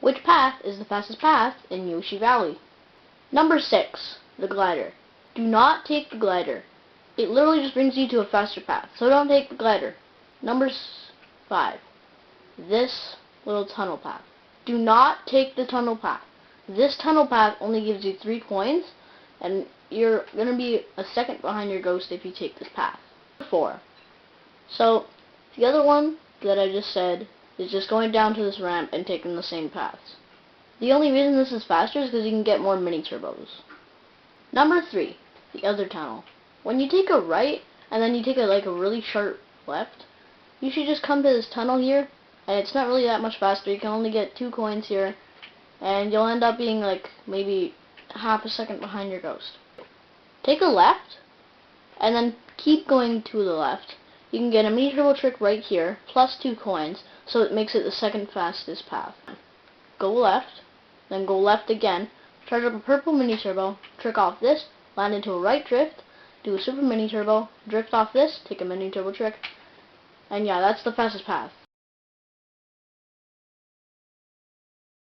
Which path is the fastest path in Yoshi Valley? Number 6, the glider. Do not take the glider. It literally just brings you to a faster path, so don't take the glider. Number 5, this little tunnel path. Do not take the tunnel path. This tunnel path only gives you 3 coins, and you're going to be a second behind your ghost if you take this path. 4. So, the other one that I just said is just going down to this ramp and taking the same paths. The only reason this is faster is because you can get more mini turbos. Number 3, the other tunnel. When you take a right, and then you take a really sharp left, you should just come to this tunnel here, and it's not really that much faster. You can only get 2 coins here, and you'll end up being maybe half a second behind your ghost. Take a left, and then keep going to the left. You can get a mini turbo trick right here, plus 2 coins, so it makes it the second fastest path. Go left, then go left again, charge up a purple mini turbo, trick off this, land into a right drift, do a super mini turbo, drift off this, take a mini turbo trick, and yeah, that's the fastest path.